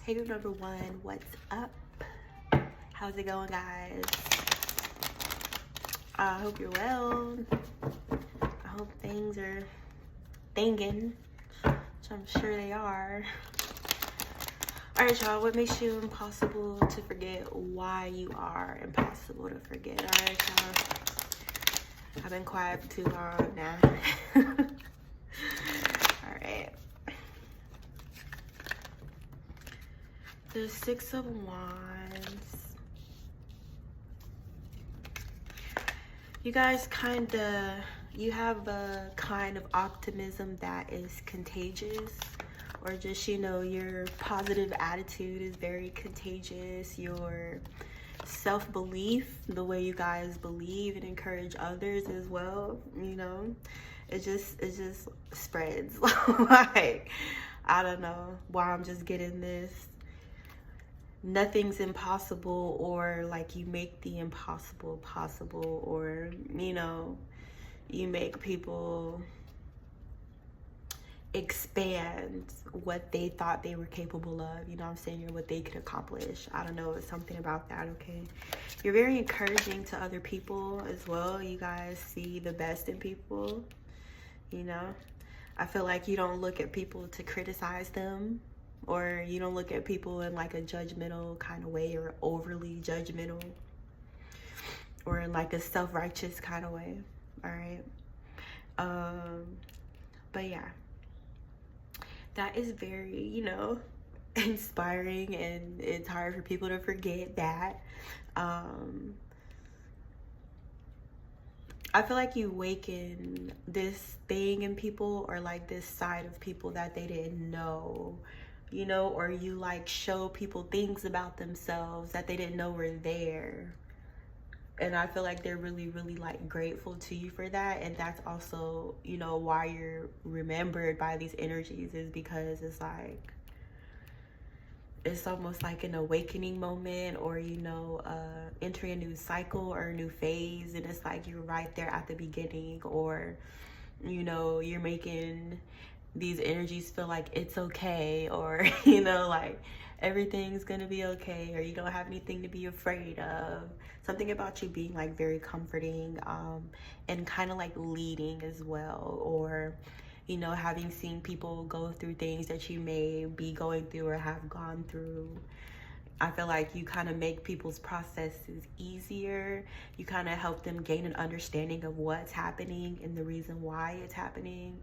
Hey group number one, what's up? How's it going, guys? I hope you're well. I hope things are thinging, which I'm sure they are. Alright, y'all, what makes you impossible to forget? Why you are impossible to forget? Alright, y'all. I've been quiet for too long now. Alright. The Six of Wands. You guys you have a kind of optimism that is contagious, or just, your positive attitude is very contagious. Your self-belief, the way you guys believe and encourage others as well, it just spreads. Like, I don't know why I'm just getting this. Nothing's impossible, or like you make the impossible possible, or you make people expand what they thought they were capable of, you know what I'm saying, or what they could accomplish. I don't know, it's something about that. Okay, you're very encouraging to other people as well. You guys see the best in people. I feel like you don't look at people to criticize them, or you don't look at people in like a judgmental kind of way, or overly judgmental, or in like a self-righteous kind of way. All right. But yeah, that is very, inspiring, and it's hard for people to forget that. I feel like you awaken this thing in people, or like this side of people that they didn't know, or you like show people things about themselves that they didn't know were there. And I feel like they're really, really like grateful to you for that. And that's also, why you're remembered by these energies, is because it's like, it's almost like an awakening moment, or, entering a new cycle or a new phase. And it's like you're right there at the beginning, or, you're making these energies feel like it's okay, or, like everything's gonna be okay, or you don't have anything to be afraid of. Something about you being like very comforting, and kind of like leading as well, or having seen people go through things that you may be going through or have gone through. I feel like you kind of make people's processes easier. You kind of help them gain an understanding of what's happening and the reason why it's happening.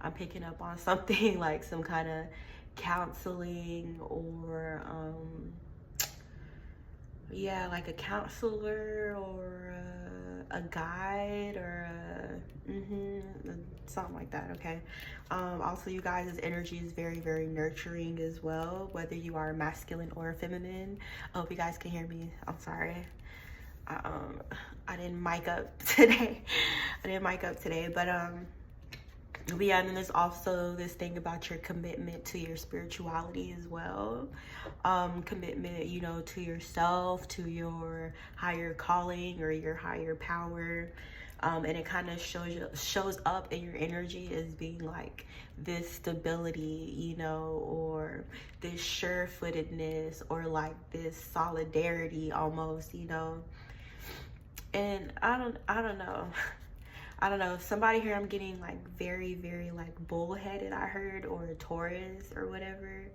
I'm picking up on something like some kind of counseling, or like a counselor, or a guide, or something like that. Okay. Also, you guys' energy is very, very nurturing as well, whether you are masculine or feminine. I hope you guys can hear me. I'm sorry. I didn't mic up today. But yeah, and then there's also this thing about your commitment to your spirituality as well. Commitment, to yourself, to your higher calling or your higher power. And it kind of shows up in your energy as being like this stability, or this sure-footedness, or like this solidarity almost, And I don't know. I don't know, somebody here, I'm getting like very, very like bullheaded, I heard, or a Taurus or whatever.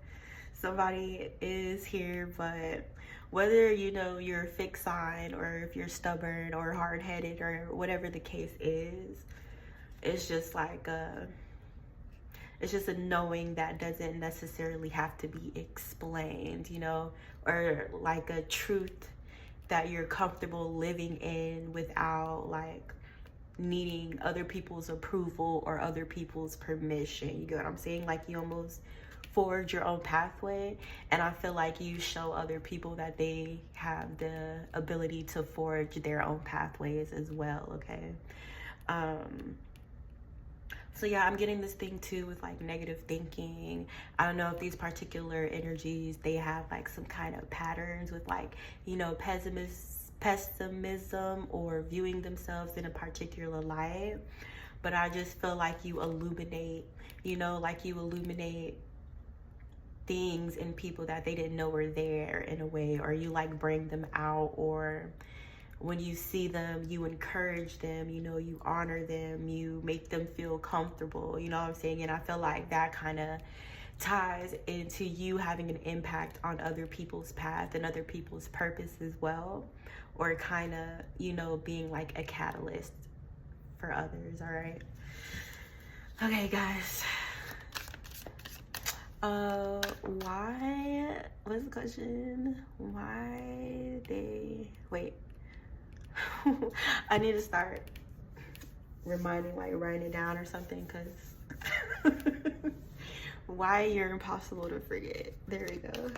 Somebody is here, but whether you're a fixed sign, or if you're stubborn or hard-headed, or whatever the case is, it's just like it's just a knowing that doesn't necessarily have to be explained, or like a truth that you're comfortable living in without like needing other people's approval or other people's permission. You get what I'm saying? Like, you almost forge your own pathway, and I feel like you show other people that they have the ability to forge their own pathways as well. Okay. So yeah, I'm getting this thing too with like negative thinking. I don't know if these particular energies, they have like some kind of patterns with like, pessimism, or viewing themselves in a particular light. But I just feel like you illuminate, things in people that they didn't know were there in a way, or you like bring them out, or when you see them, you encourage them, you know, you honor them, you make them feel comfortable, you know what I'm saying? And I feel like that kind of ties into you having an impact on other people's path and other people's purpose as well, or kind of, you know, being like a catalyst for others. All right. Okay, guys. Why, what's the question? Why they, wait. I need to start reminding, like writing it down or something, because why you're impossible to forget. There we go.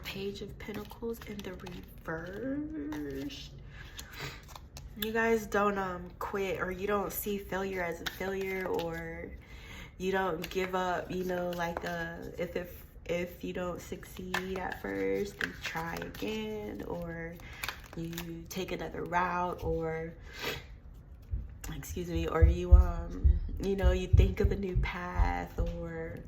Page of Pentacles in the reverse. You guys don't quit, or you don't see failure as a failure, or you don't give up, you know, like if you don't succeed at first, then try again, or you take another route, or excuse me, or you you know, you think of a new path, or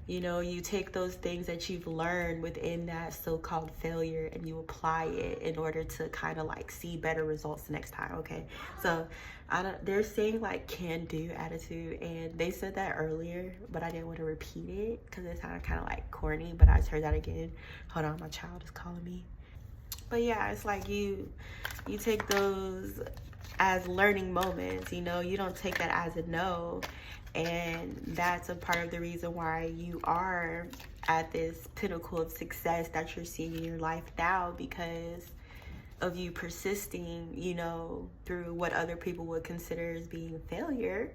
you know, you take those things that you've learned within that so-called failure and you apply it in order to kind of like see better results next time. Okay, so they're saying like can-do attitude, and they said that earlier, but I didn't want to repeat it because it sounded kind of like corny, but I just heard that again. Hold on, my child is calling me. But yeah, it's like you take those as learning moments, you know, you don't take that as a no. And that's a part of the reason why you are at this pinnacle of success that you're seeing in your life now, because of you persisting, you know, through what other people would consider as being a failure.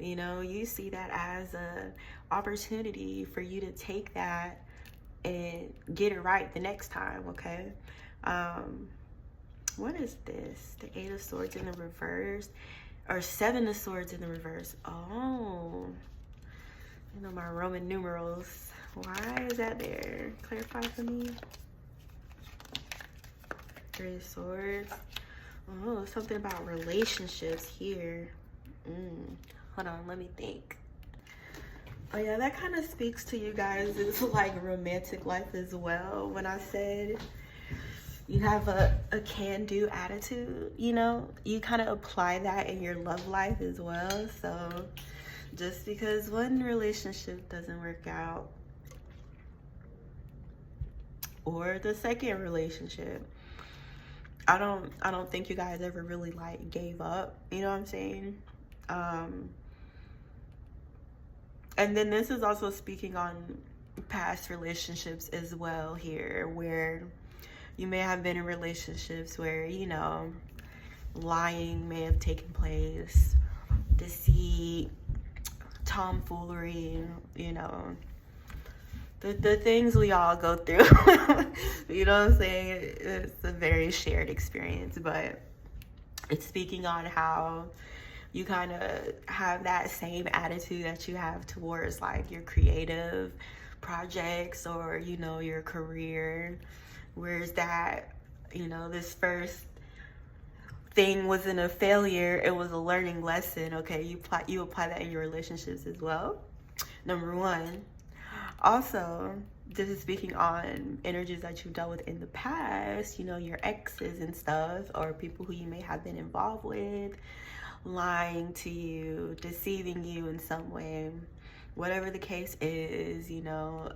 You know, you see that as a opportunity for you to take that and get it right the next time. Okay. What is this? The Eight of Swords in the reverse, or Seven of Swords in the reverse. Oh, you know my Roman numerals. Why is that there? Clarify for me. Three of Swords. Oh, something about relationships here. Hold on, let me think. Oh yeah, that kind of speaks to you guys. It's like romantic life as well. When I said you have a can-do attitude, you know, you kind of apply that in your love life as well. So just because one relationship doesn't work out, or the second relationship, I don't think you guys ever really like gave up, you know what I'm saying? And then this is also speaking on past relationships as well here, where you may have been in relationships where, you know, lying may have taken place, deceit, tomfoolery, you know, the things we all go through. You know what I'm saying? It's a very shared experience, but it's speaking on how you kind of have that same attitude that you have towards like your creative projects, or, you know, your career. Whereas that, you know, this first thing wasn't a failure, it was a learning lesson. Okay, you apply that in your relationships as well. Number one. Also, this is speaking on energies that you've dealt with in the past, you know, your exes and stuff, or people who you may have been involved with, lying to you, deceiving you in some way, whatever the case is, you know,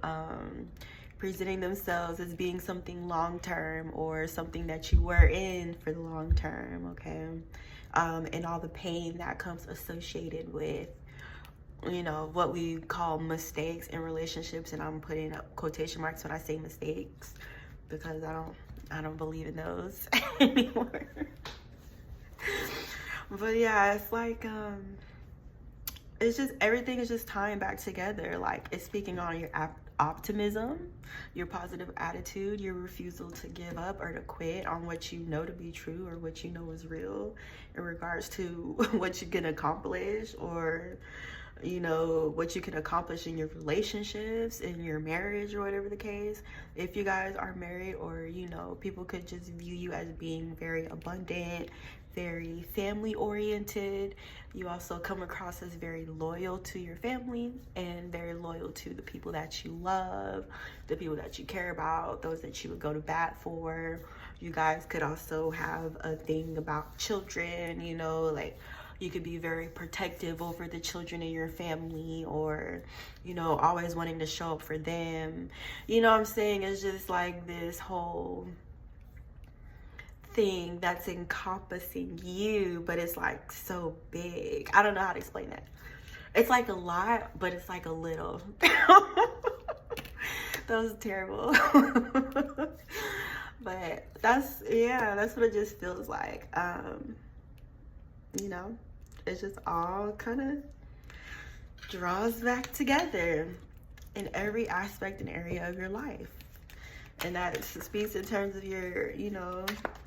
presenting themselves as being something long-term, or something that you were in for the long term. Okay, and all the pain that comes associated with, you know, what we call mistakes in relationships. And I'm putting up quotation marks when I say mistakes, because I don't believe in those anymore. But yeah, it's like it's just, everything is just tying back together. Like, it's speaking on your optimism, your positive attitude, your refusal to give up or to quit on what you know to be true, or what you know is real in regards to what you can accomplish, or, you know, what you can accomplish in your relationships, in your marriage, or whatever the case. If you guys are married, or, you know, people could just view you as being very abundant, very family oriented. You also come across as very loyal to your family and very loyal to the people that you love, the people that you care about, those that you would go to bat for. You guys could also have a thing about children, you know, like you could be very protective over the children in your family, or, you know, always wanting to show up for them. You know what I'm saying? It's just like this whole thing that's encompassing you, but it's like so big. I don't know how to explain that. It's like a lot, but it's like a little. That was terrible. But that's what it just feels like. You know, it just all kind of draws back together in every aspect and area of your life. And that speaks in terms of your, you know,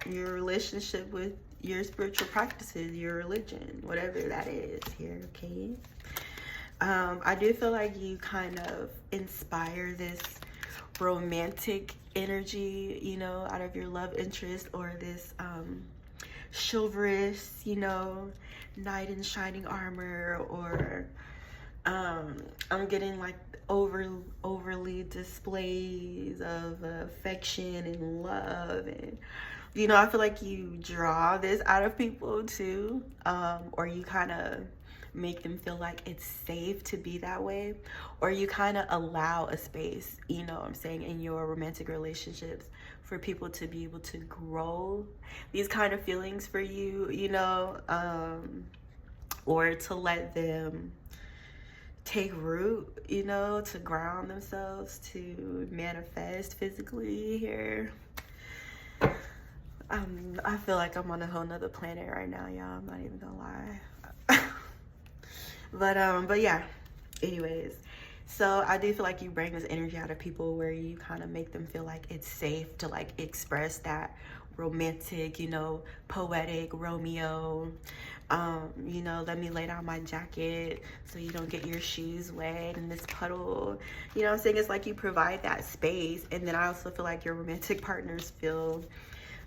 your relationship with your spiritual practices, your religion, whatever that is here, okay? I do feel like you kind of inspire this romantic energy, you know, out of your love interest, or this chivalrous, you know, knight in shining armor, or I'm getting like overly displays of affection and love, and you know, I feel like you draw this out of people too, or you kind of make them feel like it's safe to be that way, or you kind of allow a space, you know what I'm saying, in your romantic relationships for people to be able to grow these kind of feelings for you, you know, or to let them take root, you know, to ground themselves, to manifest physically here. I feel like I'm on a whole nother planet right now, y'all. I'm not even gonna lie. But yeah, anyways, so I do feel like you bring this energy out of people where you kind of make them feel like it's safe to like express that romantic, you know, poetic Romeo, you know, let me lay down my jacket so you don't get your shoes wet in this puddle. You know what I'm saying? It's like you provide that space. And then I also feel like your romantic partners feel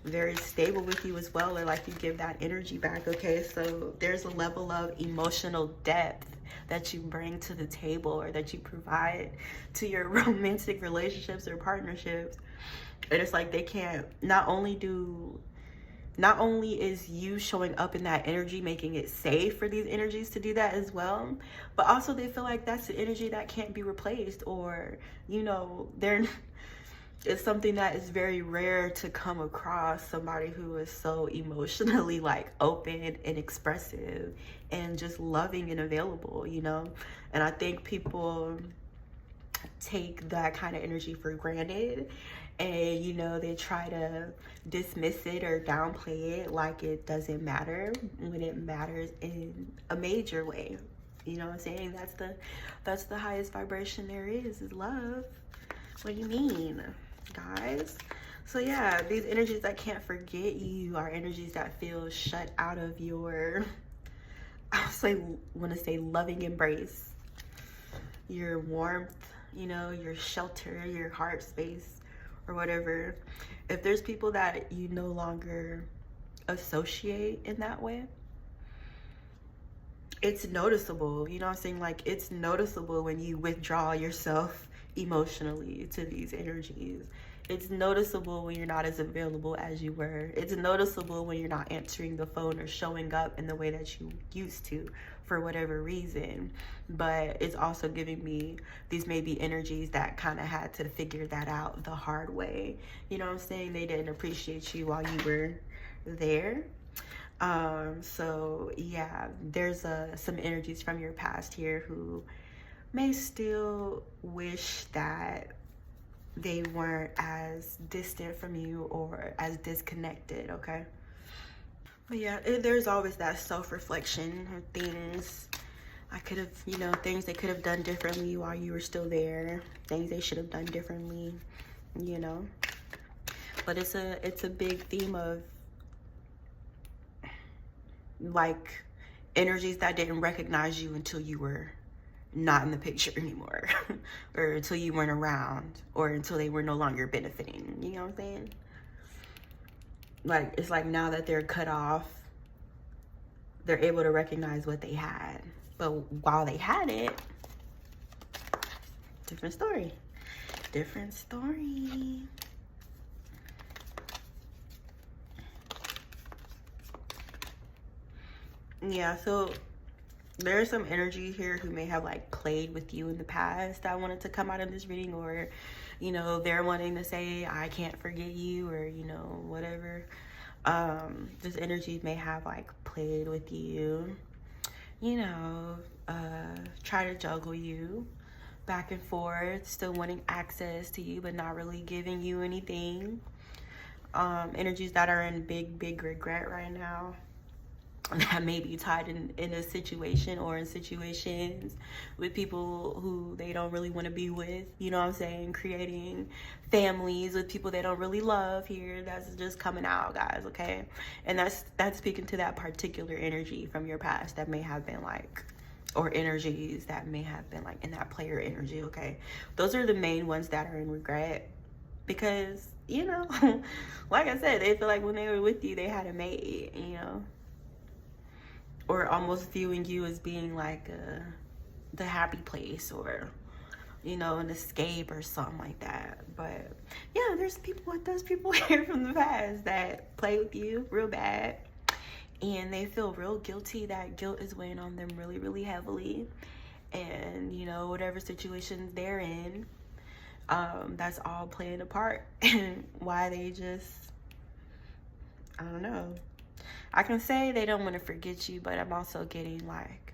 very stable with you as well, or like you give that energy back, okay? So there's a level of emotional depth that you bring to the table, or that you provide to your romantic relationships or partnerships. And it's like they can't, not only is you showing up in that energy making it safe for these energies to do that as well, but also they feel like that's the energy that can't be replaced, or, you know, it's something that is very rare to come across, somebody who is so emotionally like open and expressive and just loving and available, you know? And I think people take that kind of energy for granted, and, you know, they try to dismiss it or downplay it like it doesn't matter, when it matters in a major way. You know what I'm saying? That's the highest vibration there is love. What do you mean, guys? So yeah, these energies that can't forget you are energies that feel shut out of your, I want to say loving embrace, your warmth, you know, your shelter, your heart space, or whatever. If there's people that you no longer associate in that way, it's noticeable. You know what I'm saying? Like, it's noticeable when you withdraw yourself emotionally to these energies. It's noticeable when you're not as available as you were. It's noticeable when you're not answering the phone or showing up in the way that you used to for whatever reason. But it's also giving me these maybe energies that kind of had to figure that out the hard way. You know what I'm saying? They didn't appreciate you while you were there. So yeah, there's some energies from your past here who may still wish that they weren't as distant from you or as disconnected, okay? But yeah, there's always that self-reflection or things I could have, you know, things they could have done differently while you were still there, things they should have done differently, you know? But it's a big theme of like energies that didn't recognize you until you were not in the picture anymore, or until you weren't around, or until they were no longer benefiting. You know what I'm saying? Like, it's like now that they're cut off, they're able to recognize what they had. But while they had it, different story. Different story. Yeah, so there's some energy here who may have like played with you in the past that wanted to come out of this reading, or you know, they're wanting to say I can't forget you, or you know, whatever. This energy may have like played with you, you know, try to juggle you back and forth, still wanting access to you but not really giving you anything. Energies that are in big regret right now, that may be tied in a situation or in situations with people who they don't really want to be with, you know what I'm saying? Creating families with people they don't really love here. That's just coming out, guys, okay? And that's speaking to that particular energy from your past that may have been like, or energies that may have been like in that player energy, okay? Those are the main ones that are in regret, because, you know, like I said, they feel like when they were with you, they had a mate, you know? Or almost viewing you as being like the happy place, or you know, an escape or something like that. But yeah, there's people here from the past that play with you real bad, and they feel real guilty. That guilt is weighing on them really heavily, and you know, whatever situations they're in, that's all playing a part in why they just, I don't know. I can say they don't want to forget you, but I'm also getting like,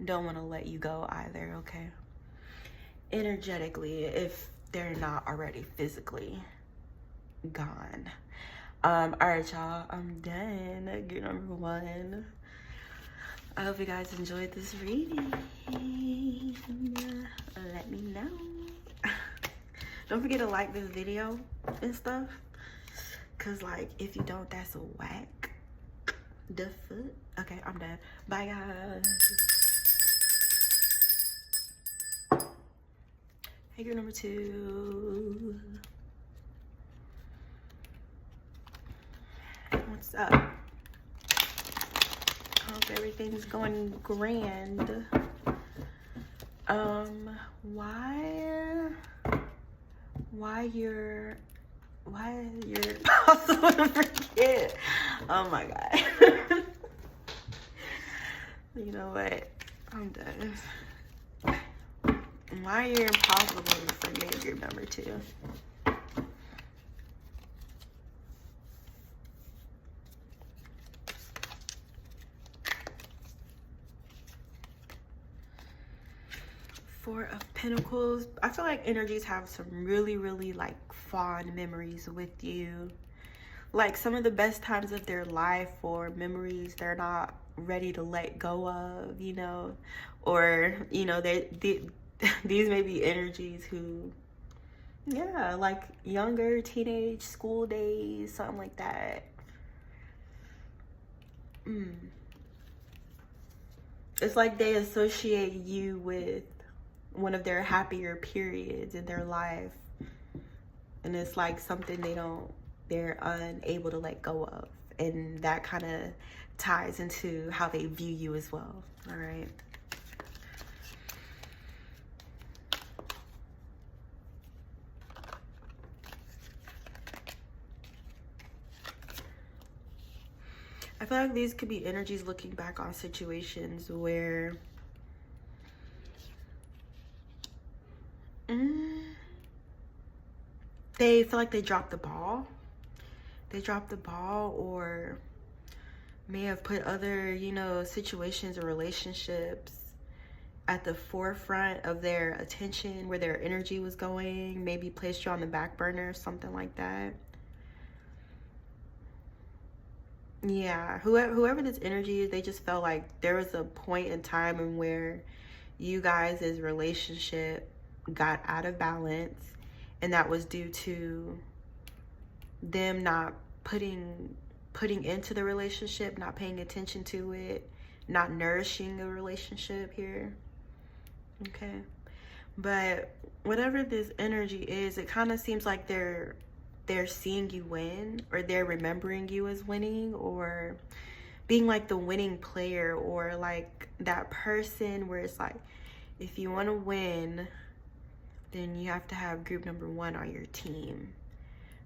don't want to let you go either, okay? Energetically, if they're not already physically gone. All right, y'all, I'm done. Good number 1. I hope you guys enjoyed this reading. Let me know. Don't forget to like this video and stuff, because like, if you don't, that's a whack. The foot. Okay, I'm done. Bye, guys. Hey, girl number 2. What's up? Hope everything's going grand. Why you're possible to forget? Oh my god. You know what? I'm done. Why you're impossible to forget group number 2. Four of Pentacles. I feel like energies have some really like fond memories with you, like some of the best times of their life, or memories they're not ready to let go of, you know, or you know, these may be energies who, yeah, like younger teenage school days, something like that. It's like they associate you with one of their happier periods in their life, and it's like something they're unable to let go of, and that kind of ties into how they view you as well. All right, I feel like these could be energies looking back on situations where they feel like they dropped the ball. Or may have put other, you know, situations or relationships at the forefront of their attention, where their energy was going, maybe placed you on the back burner, something like that. Yeah, whoever this energy is, they just felt like there was a point in time in where you guys' relationship got out of balance, and that was due to them not putting into the relationship, not paying attention to it, not nourishing the relationship here. Okay, but whatever this energy is, it kind of seems like they're seeing you win, or they're remembering you as winning, or being like the winning player, or like that person where it's like, if you want to win, then you have to have group number one on your team.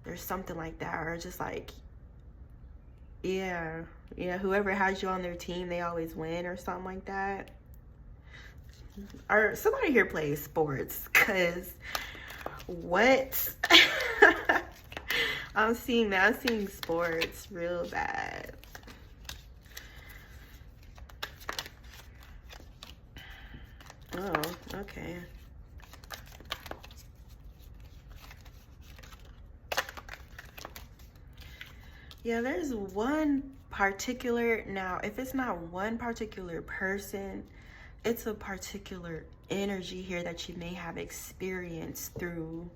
There's something like that, or just like, yeah, whoever has you on their team, they always win, or something like that. Or somebody here plays sports, because what? I'm seeing that. I'm seeing sports real bad. Oh, okay. Yeah, there's one particular, now if it's not one particular person, it's a particular energy here that you may have experienced through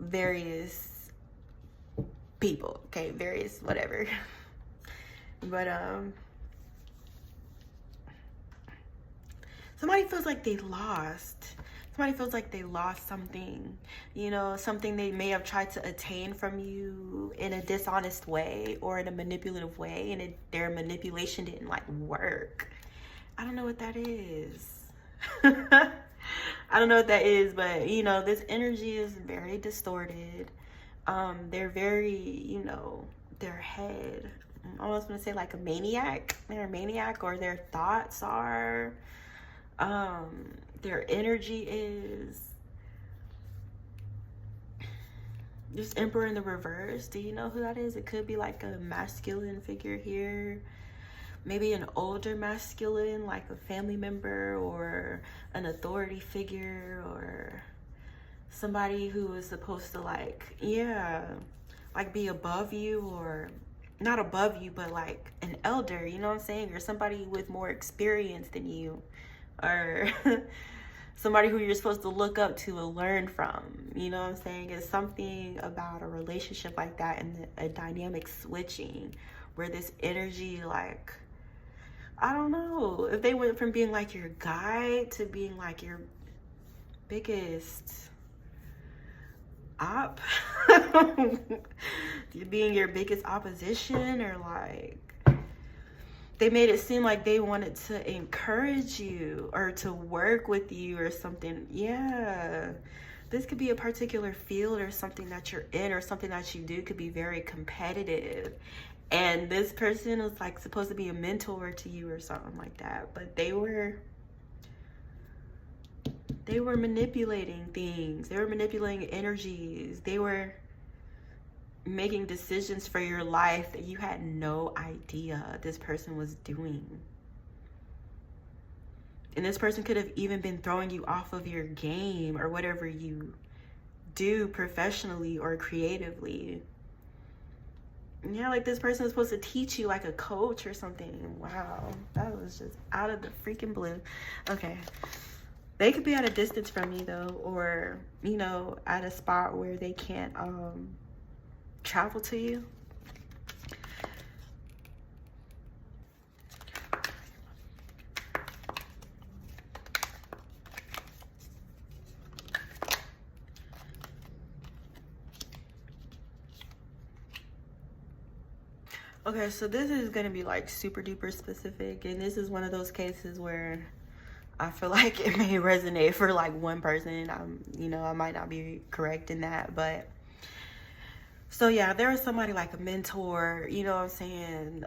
various people, okay, various whatever. But somebody feels like they lost. Somebody feels like they lost something, you know, something they may have tried to attain from you in a dishonest way or in a manipulative way, and their manipulation didn't like work. I don't know what that is. I don't know what that is, but you know, this energy is very distorted. They're very, you know, their head, I almost want to say like a maniac. They're a maniac, or their thoughts are, their energy is. This Emperor in the reverse. Do you know who that is? It could be like a masculine figure here. Maybe an older masculine, like a family member or an authority figure, or somebody who is supposed to like, yeah, like be above you, or not above you, but like an elder, you know what I'm saying? Or somebody with more experience than you, or somebody who you're supposed to look up to and learn from, you know what I'm saying? It's something about a relationship like that, and a dynamic switching where this energy, like, I don't know, if they went from being like your guide to being like your biggest op, being your biggest opposition, or like they made it seem like they wanted to encourage you or to work with you or something. Yeah, this could be a particular field or something that you're in, or something that you do could be very competitive, and this person was like supposed to be a mentor to you or something like that, but they were manipulating things. They were manipulating energies. They were making decisions for your life that you had no idea this person was doing. And this person could have even been throwing you off of your game or whatever you do professionally or creatively. Yeah, like this person was supposed to teach you like a coach or something. Wow, that was just out of the freaking blue. Okay. They could be at a distance from you though, or, you know, at a spot where they can't travel to you. Okay, so this is gonna be like super duper specific, and this is one of those cases where I feel like it may resonate for like one person. You know, I might not be correct in that, but so yeah, there was somebody like a mentor, you know what I'm saying?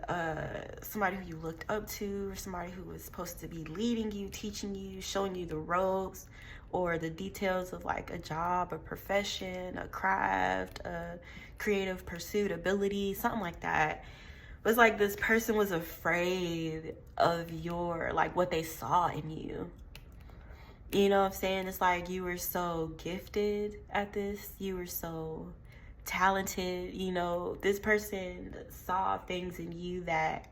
Somebody who you looked up to, or somebody who was supposed to be leading you, teaching you, showing you the ropes or the details of like a job, a profession, a craft, a creative pursuit, ability, something like that. But it's like this person was afraid of your, like what they saw in you. You know what I'm saying? It's like you were so gifted at this. You were so talented. You know, this person saw things in you that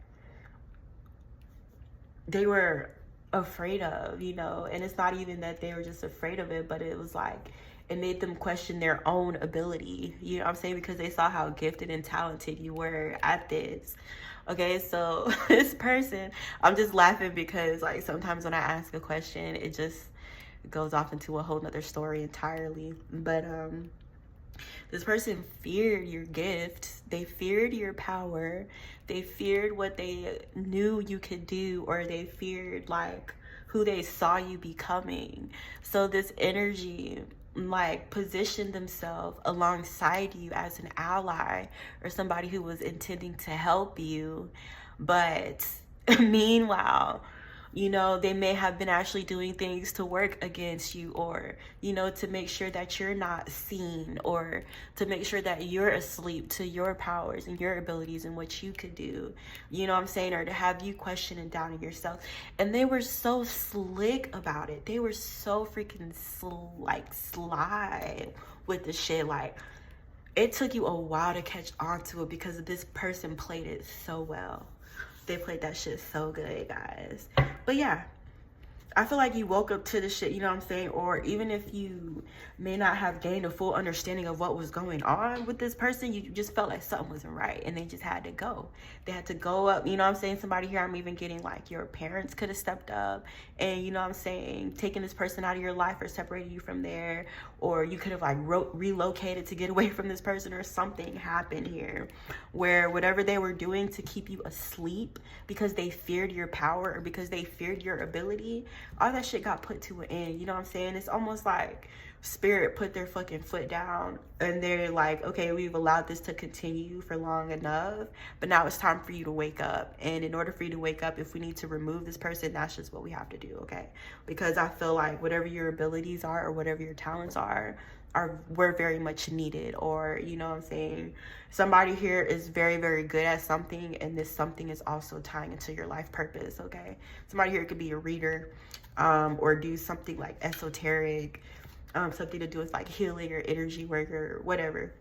they were afraid of, you know. And it's not even that they were just afraid of it, but it was like, it made them question their own ability, you know what I'm saying? Because they saw how gifted and talented you were at this. Okay, so this person, I'm just laughing because like sometimes when I ask a question, it just goes off into a whole nother story entirely. But This person feared your gifts. They feared your power. They feared what they knew you could do, or they feared like who they saw you becoming. So this energy like positioned themselves alongside you as an ally or somebody who was intending to help you. But meanwhile, you know, they may have been actually doing things to work against you, or, you know, to make sure that you're not seen, or to make sure that you're asleep to your powers and your abilities and what you could do, you know what I'm saying, or to have you question and doubting yourself. And they were so slick about it. They were so freaking sly with the shit. Like, it took you a while to catch on to it because this person played it so well. They played that shit so good, guys. But yeah, I feel like you woke up to the shit, you know what I'm saying? Or even if you may not have gained a full understanding of what was going on with this person, you just felt like something wasn't right and they just had to go. They had to go up, you know what I'm saying? Somebody here, I'm even getting like your parents could have stepped up and, you know what I'm saying, taken this person out of your life or separated you from there. Or you could have like relocated to get away from this person, or something happened here where whatever they were doing to keep you asleep because they feared your power or because they feared your ability, all that shit got put to an end. You know what I'm saying? It's almost like spirit put their fucking foot down and they're like, okay, we've allowed this to continue for long enough, but now it's time for you to wake up. And in order for you to wake up, if we need to remove this person, that's just what we have to do, okay? Because I feel like whatever your abilities are or whatever your talents are were very much needed. Or, you know what I'm saying, somebody here is very, very good at something, and this something is also tying into your life purpose, okay? Somebody here could be a reader, or do something like esoteric, something to do with like healing or energy work or whatever.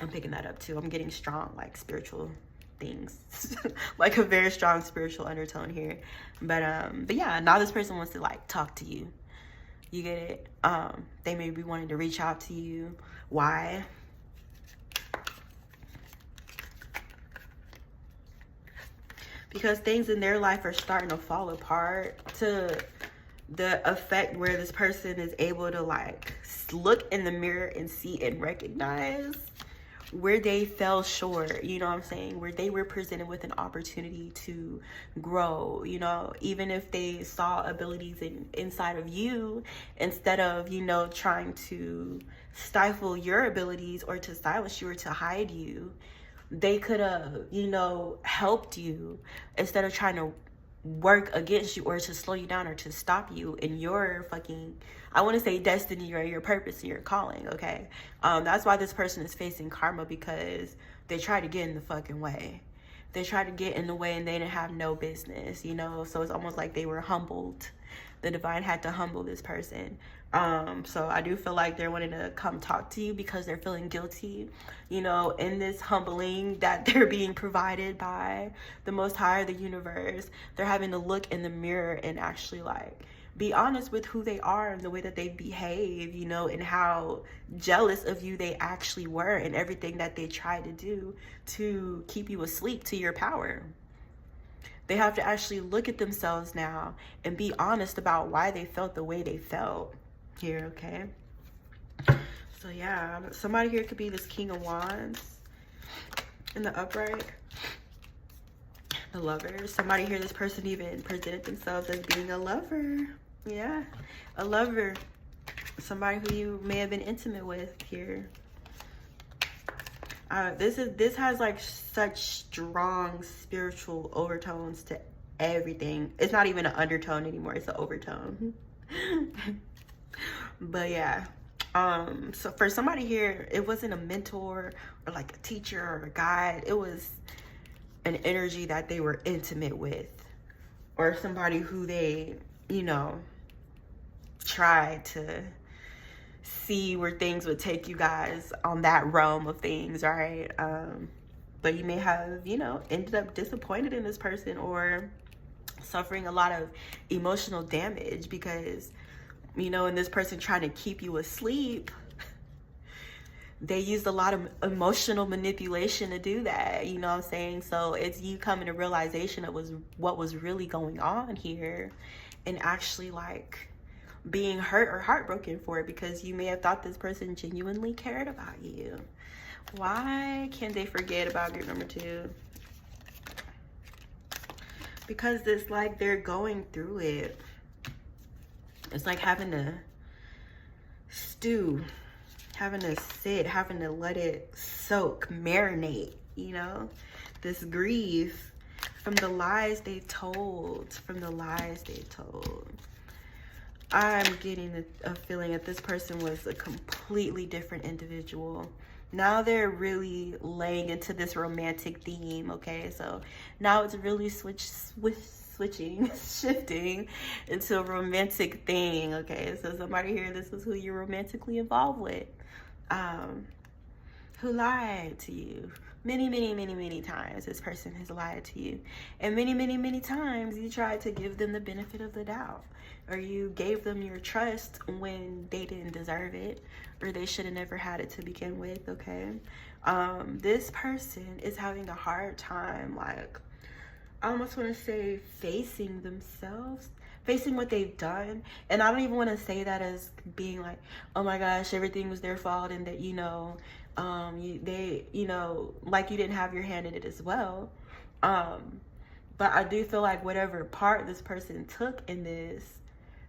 I'm picking that up too. I'm getting strong like spiritual things like a very strong spiritual undertone here. But yeah, now this person wants to like talk to you. You get it? They may be wanting to reach out to you. Why? Because things in their life are starting to fall apart to the effect where this person is able to like look in the mirror and see and recognize where they fell short, you know what I'm saying, where they were presented with an opportunity to grow, you know, even if they saw abilities inside of you, instead of, you know, trying to stifle your abilities or to silence you or to hide you, they could have, you know, helped you instead of trying to work against you or to slow you down or to stop you in your fucking, I want to say destiny or your purpose and your calling, okay? That's why this person is facing karma, because they tried to get in the fucking way. They tried to get in the way and they didn't have no business, you know? So it's almost like they were humbled. The divine had to humble this person. So I do feel like they're wanting to come talk to you because they're feeling guilty, you know, in this humbling that they're being provided by the Most High, the universe. They're having to look in the mirror and actually like be honest with who they are and the way that they behave, you know, and how jealous of you they actually were and everything that they tried to do to keep you asleep to your power. They have to actually look at themselves now and be honest about why they felt the way they felt here, okay? So yeah, somebody here could be this King of Wands in the upright. The Lover. Somebody here, this person even presented themselves as being a lover. Yeah, a lover. Somebody who you may have been intimate with here. This has like such strong spiritual overtones to everything. It's not even an undertone anymore, it's an overtone. But yeah, so for somebody here, it wasn't a mentor or like a teacher or a guide. It was an energy that they were intimate with, or somebody who they, you know, tried to see where things would take you guys on that realm of things, right? But you may have, you know, ended up disappointed in this person or suffering a lot of emotional damage because, you know, in this person trying to keep you asleep, they used a lot of emotional manipulation to do that, you know what I'm saying? So it's you coming to realization of what was really going on here and actually like being hurt or heartbroken for it, because you may have thought this person genuinely cared about you. Why can't they forget about group number 2? Because it's like they're going through it. It's like having to stew, having to sit, having to let it soak, marinate, you know? This grief from the lies they told, I'm getting a feeling that this person was a completely different individual. Now they're really laying into this romantic theme, okay? So now it's really shifting into a romantic thing, okay? So somebody here, this is who you're romantically involved with, who lied to you. Many times this person has lied to you. And many times you tried to give them the benefit of the doubt. Or you gave them your trust when they didn't deserve it. Or they should have never had it to begin with, okay? This person is having a hard time, like, I almost want to say facing themselves. Facing what they've done. And I don't even want to say that as being like, oh my gosh, everything was their fault, and that, you know, like you didn't have your hand in it as well. But I do feel like whatever part this person took in this,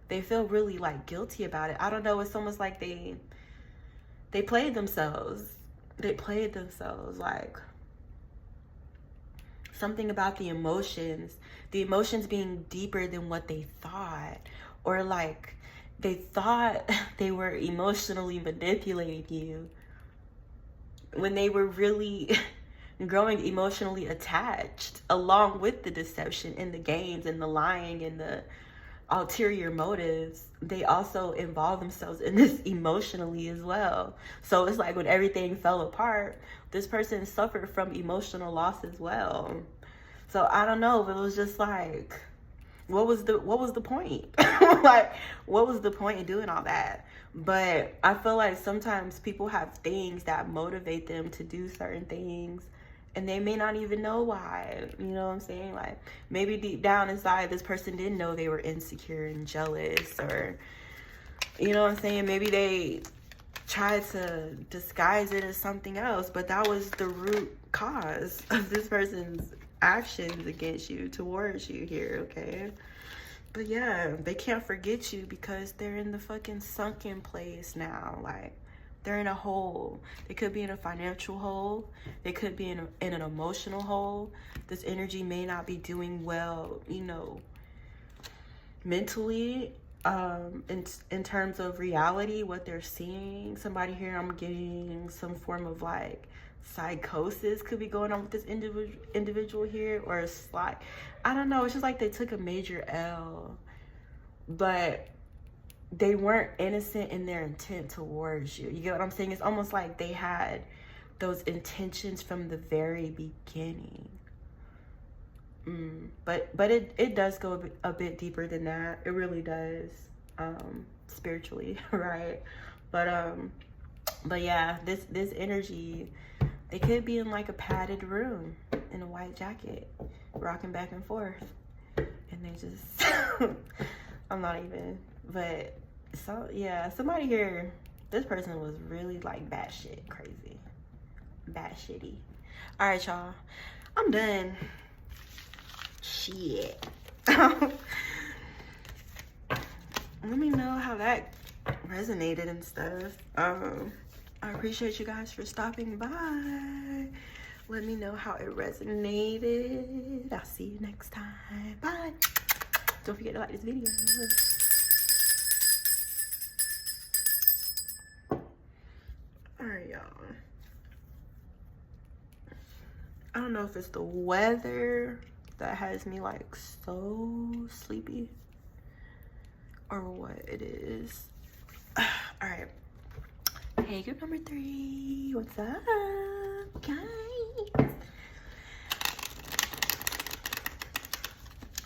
they feel really like guilty about it. I don't know. It's almost like they played themselves. Like something about the emotions being deeper than what they thought, or like they thought they were emotionally manipulating you when they were really growing emotionally attached, along with the deception and the games and the lying and the ulterior motives. They also involve themselves in this emotionally as well. So it's like when everything fell apart, this person suffered from emotional loss as well. So I don't know, but it was just like, what was the point? Like, what was the point in doing all that? But I feel like sometimes people have things that motivate them to do certain things, and they may not even know why. You know what I'm saying? Like, maybe deep down inside, this person didn't know they were insecure and jealous, or, you know what I'm saying? Maybe they tried to disguise it as something else, but that was the root cause of this person's actions against you, towards you here, okay? But yeah, they can't forget you because they're in the fucking sunken place now. Like, they're in a hole. They could be in a financial hole. They could be in an emotional hole. This energy may not be doing well, you know, mentally, in terms of reality, what they're seeing. Somebody here, I'm getting some form of like psychosis could be going on with this individual here, or it's like, I don't know, it's just like they took a major L, but they weren't innocent in their intent towards you. You get what I'm saying? It's almost like they had those intentions from the very beginning. But it does go a bit deeper than that. It really does, spiritually, right? But yeah, this energy, they could be in like a padded room in a white jacket, rocking back and forth, and they just I'm not even, but so yeah, somebody here, this person was really like batshit crazy, batshitty. All right, y'all, I'm done. Shit. Let me know how that resonated and stuff. I appreciate you guys for stopping by. Let me know how it resonated. I'll see you next time. Bye. Don't forget to like this video. Alright, y'all. I don't know if it's the weather that has me like so sleepy or what it is. Alright. Hey, group number 3. What's up, guys?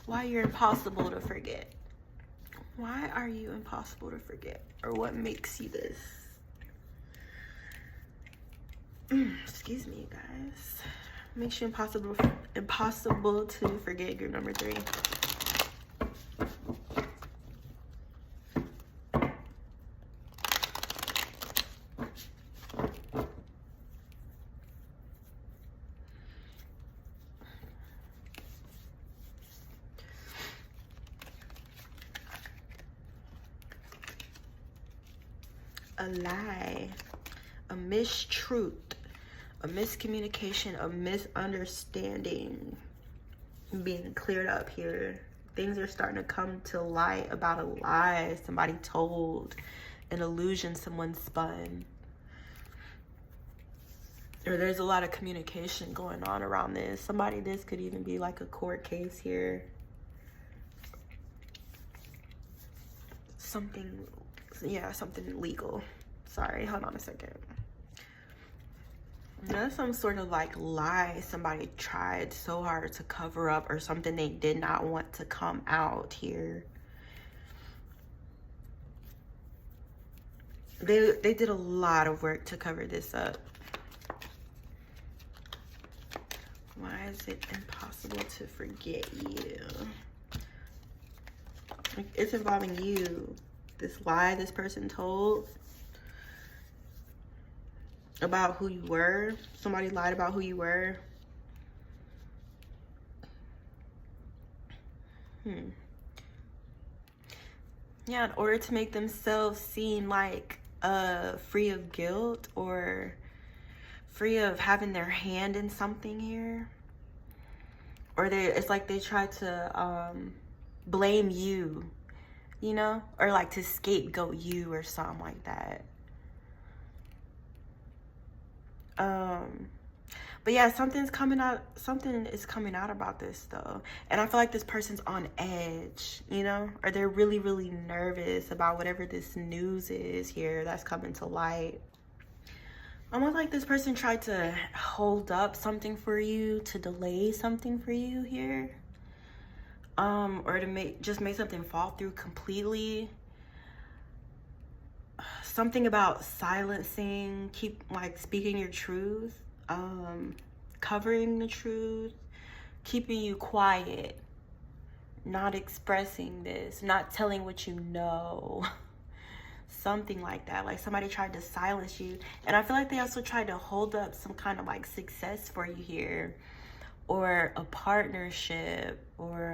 Why you're impossible to forget? Why are you impossible to forget? Or what makes you this? Excuse me, guys. Makes you impossible to forget, group number 3. A lie, a mistruth, a miscommunication, a misunderstanding being cleared up here. Things are starting to come to light about a lie somebody told, an illusion someone spun. Or there's a lot of communication going on around this. This could even be like a court case here. Something legal. Sorry, hold on a second. That's some sort of like lie somebody tried so hard to cover up, or something they did not want to come out here. They did a lot of work to cover this up. Why is it impossible to forget you? Like, it's involving you. This lie this person told about who you were. Somebody lied about who you were. Yeah, in order to make themselves seem like free of guilt or free of having their hand in something here. Or it's like they try to blame you, you know? Or like to scapegoat you or something like that. But yeah, something is coming out about this though. And I feel like this person's on edge, you know? Or they're really, really nervous about whatever this news is here that's coming to light. Almost like this person tried to hold up something for you, to delay something for you here. Or to make something fall through completely. Something about silencing, speaking your truth, covering the truth, keeping you quiet, not expressing this, not telling what you know. Something like that. Like somebody tried to silence you. And I feel like they also tried to hold up some kind of like success for you here, or a partnership, or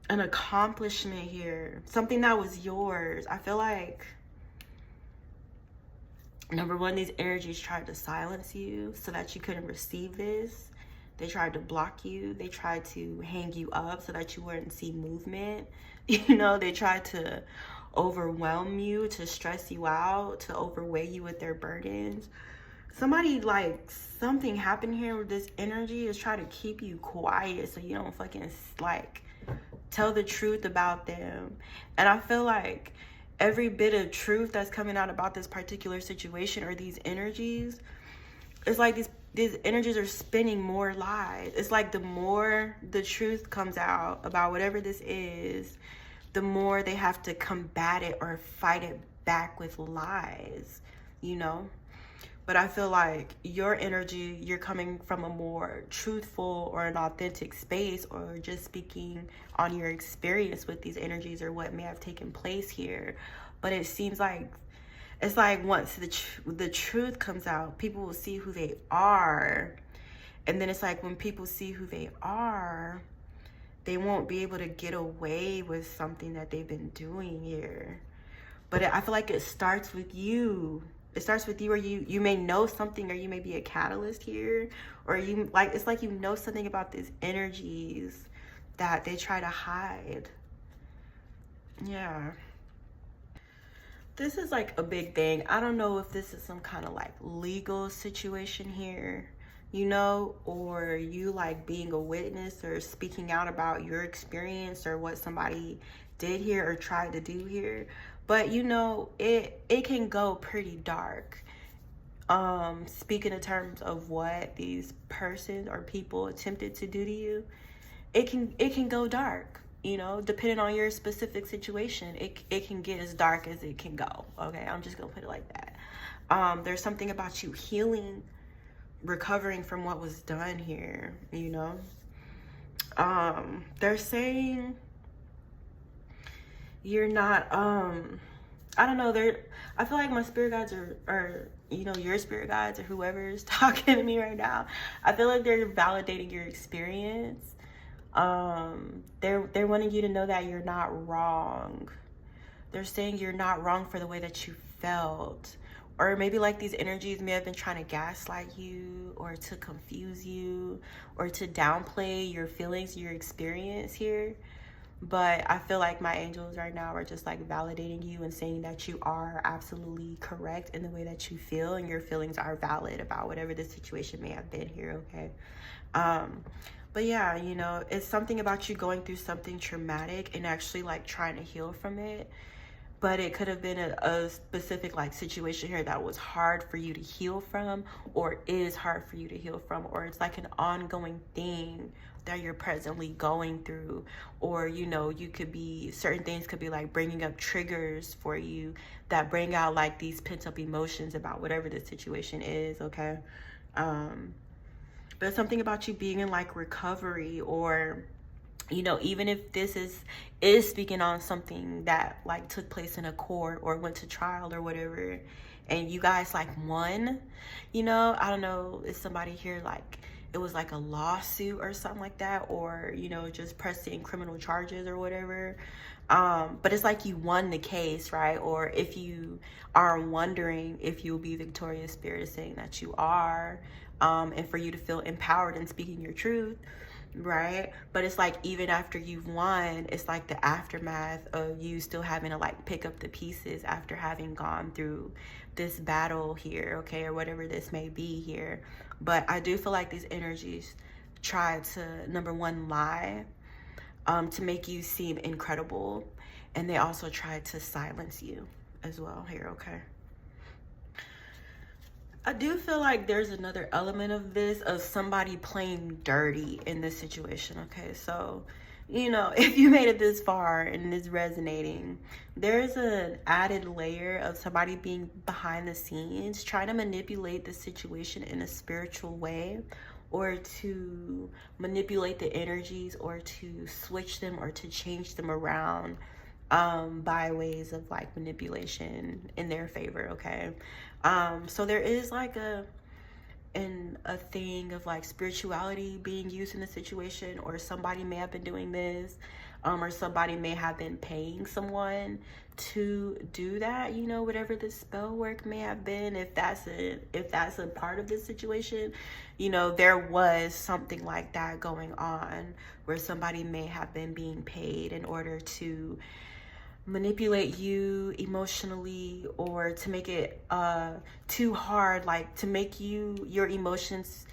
an accomplishment here, something that was yours. I feel like, number one, these energies tried to silence you so that you couldn't receive this. They tried to block you. They tried to hang you up so that you wouldn't see movement. You know, they tried to overwhelm you, to stress you out, to overweigh you with their burdens. Something happened here with this energy is trying to keep you quiet so you don't fucking tell the truth about them. And I feel like every bit of truth that's coming out about this particular situation or these energies, it's like these energies are spinning more lies. It's like the more the truth comes out about whatever this is, the more they have to combat it or fight it back with lies, you know? But I feel like your energy, you're coming from a more truthful or an authentic space, or just speaking on your experience with these energies or what may have taken place here. But it seems like, it's like once the truth comes out, people will see who they are. And then it's like when people see who they are, they won't be able to get away with something that they've been doing here. But I feel like it starts with you. It starts with you, or you may know something, or you may be a catalyst here, or it's like you know something about these energies that they try to hide. Yeah. This is like a big thing. I don't know if this is some kind of like legal situation here, you know, or you like being a witness or speaking out about your experience or what somebody did here or tried to do here. But you know, it can go pretty dark. Speaking in terms of what these persons or people attempted to do to you, it can go dark, you know, depending on your specific situation. It can get as dark as it can go. Okay, I'm just gonna put it like that. There's something about you healing, recovering from what was done here, you know. They're saying you're not, I don't know, I feel like my spirit guides are, you know, your spirit guides or whoever is talking to me right now, I feel like they're validating your experience. They're wanting you to know that you're not wrong. They're saying you're not wrong for the way that you felt. Or maybe like these energies may have been trying to gaslight you or to confuse you or to downplay your feelings, your experience here. But I feel like my angels right now are just like validating you and saying that you are absolutely correct in the way that you feel, and your feelings are valid about whatever the situation may have been here, okay? But yeah, you know, it's something about you going through something traumatic and actually like trying to heal from it. But it could have been a specific like situation here that was hard for you to heal from, or is hard for you to heal from, or it's like an ongoing thing that you're presently going through. Or, you know, you could be, certain things could be like bringing up triggers for you that bring out like these pent up emotions about whatever the situation is, okay? But something about you being in like recovery, or, you know, even if this is speaking on something that like took place in a court or went to trial or whatever, and you guys like won, you know, I don't know, is somebody here like it was like a lawsuit or something like that, or, you know, just pressing criminal charges or whatever. But it's like you won the case, right? Or if you are wondering if you'll be victorious, Spirit is saying that you are, and for you to feel empowered in speaking your truth, right? But it's like even after you've won, it's like the aftermath of you still having to like pick up the pieces after having gone through this battle here, okay, or whatever this may be here. But I do feel like these energies try to, number one, lie, to make you seem incredible, and they also try to silence you as well here, okay? I do feel like there's another element of this, of somebody playing dirty in this situation, okay? So, you know, if you made it this far and is resonating, there's an added layer of somebody being behind the scenes, trying to manipulate the situation in a spiritual way, or to manipulate the energies, or to switch them, or to change them around, by ways of like manipulation in their favor, okay? So there is like a thing of like spirituality being used in the situation, or somebody may have been doing this, or somebody may have been paying someone to do that, you know, whatever the spell work may have been. If that's a part of this situation, you know, there was something like that going on, where somebody may have been being paid in order to manipulate you emotionally, or to make it too hard, like to make your emotions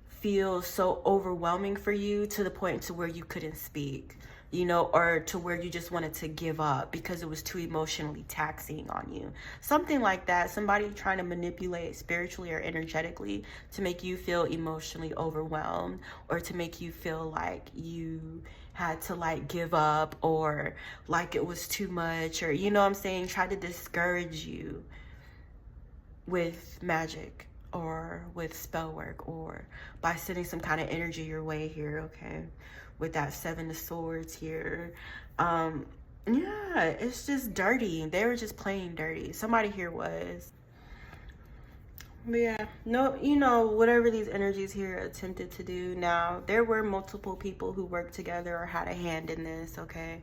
feel so overwhelming for you to the point to where you couldn't speak, you know, or to where you just wanted to give up because it was too emotionally taxing on you. Something like that. Somebody trying to manipulate spiritually or energetically to make you feel emotionally overwhelmed, or to make you feel like you had to like give up, or like it was too much, or, you know what I'm saying, try to discourage you with magic or with spell work, or by sending some kind of energy your way here, okay, with that 7 of Swords here. Yeah, it's just dirty. They were just playing dirty. Somebody here was. But yeah, no, you know, whatever these energies here attempted to do. Now, there were multiple people who worked together or had a hand in this, okay?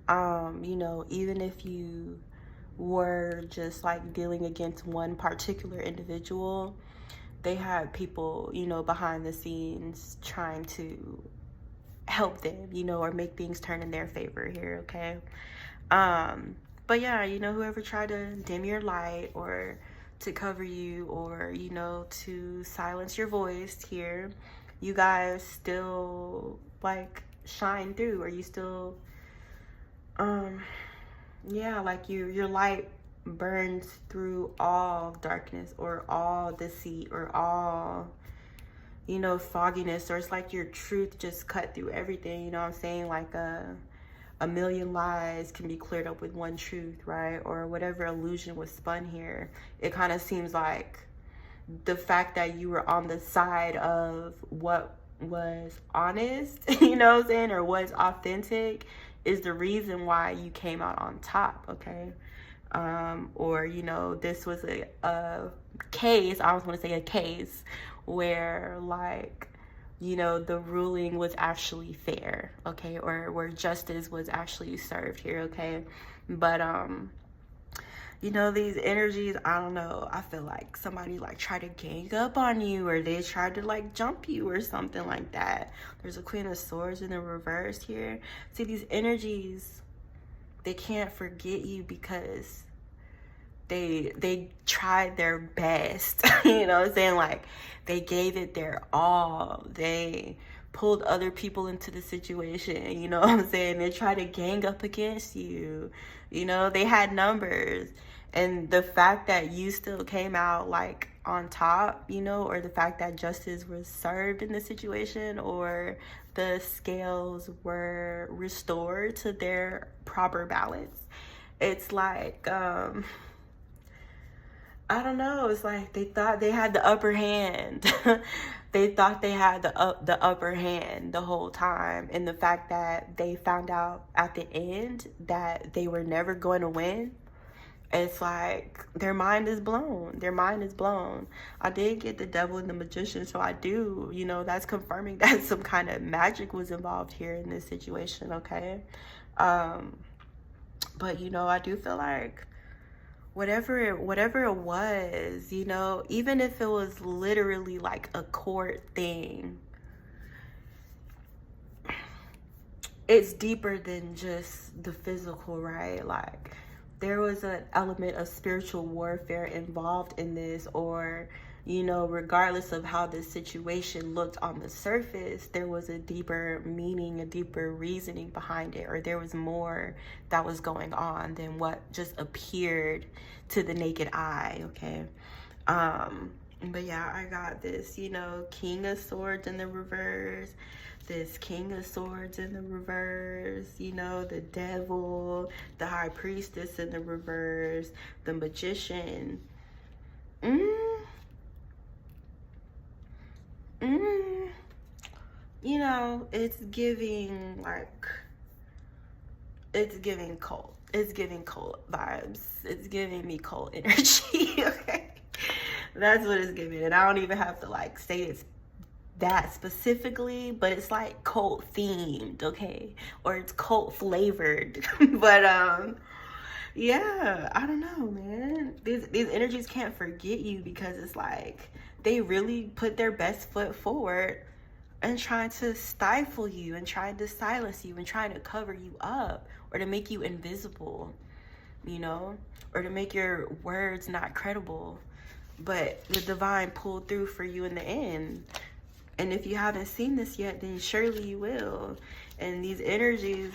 You know, even if you were just like dealing against one particular individual, they had people, you know, behind the scenes trying to help them, you know, or make things turn in their favor here, okay? But yeah, you know, whoever tried to dim your light, or to cover you, or, you know, to silence your voice here, you guys still like shine through, or you still yeah, like your light burns through all darkness, or all deceit, or all, you know, fogginess, or it's like your truth just cut through everything, you know what I'm saying? Like a million lies can be cleared up with one truth, right? Or whatever illusion was spun here. It kind of seems like the fact that you were on the side of what was honest, you know what I'm saying, or was authentic, is the reason why you came out on top, okay? Or, you know, this was a case, I always want to say a case, where like, you know, the ruling was actually fair, okay? Or where justice was actually served here, okay? But you know, these energies, I don't know, I feel like somebody like tried to gang up on you, or they tried to like jump you or something like that. There's a Queen of Swords in the reverse here. See, these energies, they can't forget you because they tried their best. You know what I'm saying? Like, they gave it their all. They pulled other people into the situation, you know what I'm saying? They tried to gang up against you. You know, they had numbers. And the fact that you still came out like on top, you know, or the fact that justice was served in the situation, or the scales were restored to their proper balance, it's like I don't know, it's like they thought they had the upper hand. They thought they had the upper hand the whole time. And the fact that they found out at the end that they were never going to win, it's like their mind is blown. Their mind is blown. I did get the Devil and the Magician, so I do, you know, that's confirming that some kind of magic was involved here in this situation, okay? But, you know, I do feel like whatever it was, you know, even if it was literally like a court thing, it's deeper than just the physical, right? Like, there was an element of spiritual warfare involved in this, or, you know, regardless of how this situation looked on the surface, there was a deeper meaning, a deeper reasoning behind it, or there was more that was going on than what just appeared to the naked eye, okay? But yeah, I got this, you know, King of Swords in the reverse, this King of Swords in the reverse, you know, the Devil, the High Priestess in the reverse, the Magician. You know, it's giving like, it's giving cult. It's giving cult vibes. It's giving me cult energy, okay? That's what it's giving. And I don't even have to like say it's that specifically, but it's like cult themed, okay? Or it's cult flavored. But yeah, I don't know, man. These energies can't forget you, because it's like they really put their best foot forward and trying to stifle you, and trying to silence you, and trying to cover you up, or to make you invisible, you know, or to make your words not credible. But the divine pulled through for you in the end. And if you haven't seen this yet, then surely you will. And these energies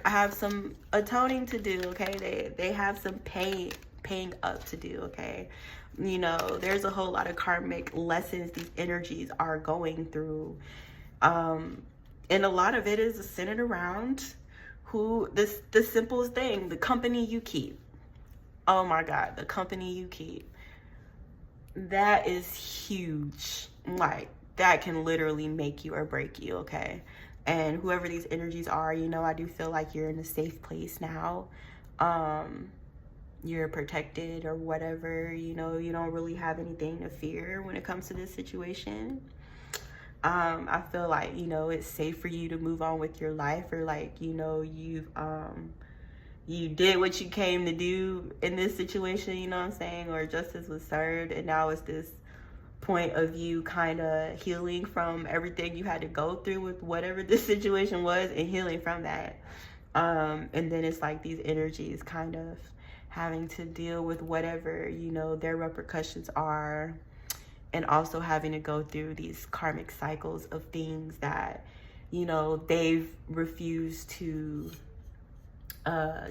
have some atoning to do, okay? They have some paying up to do, okay? You know, there's a whole lot of karmic lessons these energies are going through. And a lot of it is centered around the simplest thing, the company you keep. Oh my God, the company you keep. That is huge. Like, that can literally make you or break you, okay? And whoever these energies are, you know, I do feel like you're in a safe place now. You're protected or whatever, you know, you don't really have anything to fear when it comes to this situation. I feel like, you know, it's safe for you to move on with your life, or like, you know, you did what you came to do in this situation, you know what I'm saying? Or justice was served, and now it's this point of you kind of healing from everything you had to go through with whatever this situation was, and healing from that. And then it's like these energies kind of having to deal with whatever, you know, their repercussions are, and also having to go through these karmic cycles of things that, you know, they've refused to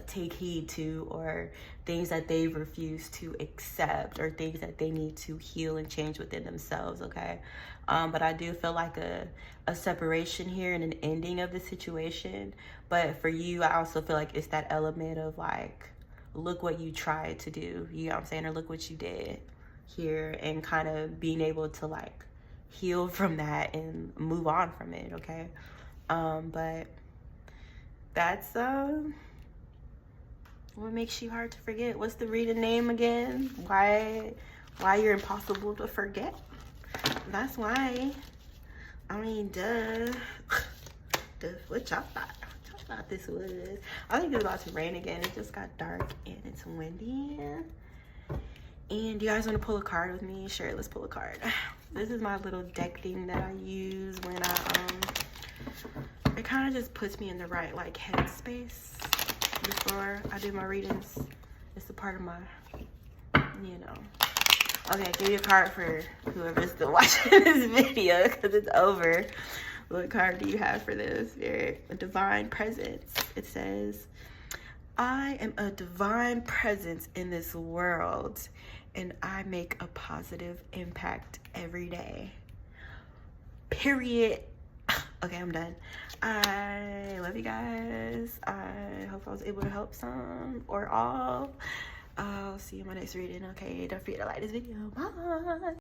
take heed to, or things that they've refused to accept, or things that they need to heal and change within themselves, okay? But I do feel like a separation here and an ending of the situation. But for you, I also feel like it's that element of like, look what you tried to do, you know what I'm saying? Or look what you did here, and kind of being able to like heal from that and move on from it, okay? But that's what makes you hard to forget. What's the reading name again? Why you're impossible to forget? That's why. I mean, duh. What y'all thought? thought this was. I think it's about to rain again. It just got dark and it's windy. And you guys want to pull a card with me? Sure, let's pull a card. This is my little deck thing that I use when it kind of just puts me in the right like headspace before I do my readings. It's a part of my, you know. Okay, give me a card for whoever's still watching this video because it's over. What card do you have for this? Spirit? A divine presence. It says, I am a divine presence in this world and I make a positive impact every day. Period. Okay, I'm done. I love you guys. I hope I was able to help some or all. I'll see you in my next reading. Okay, don't forget to like this video. Bye.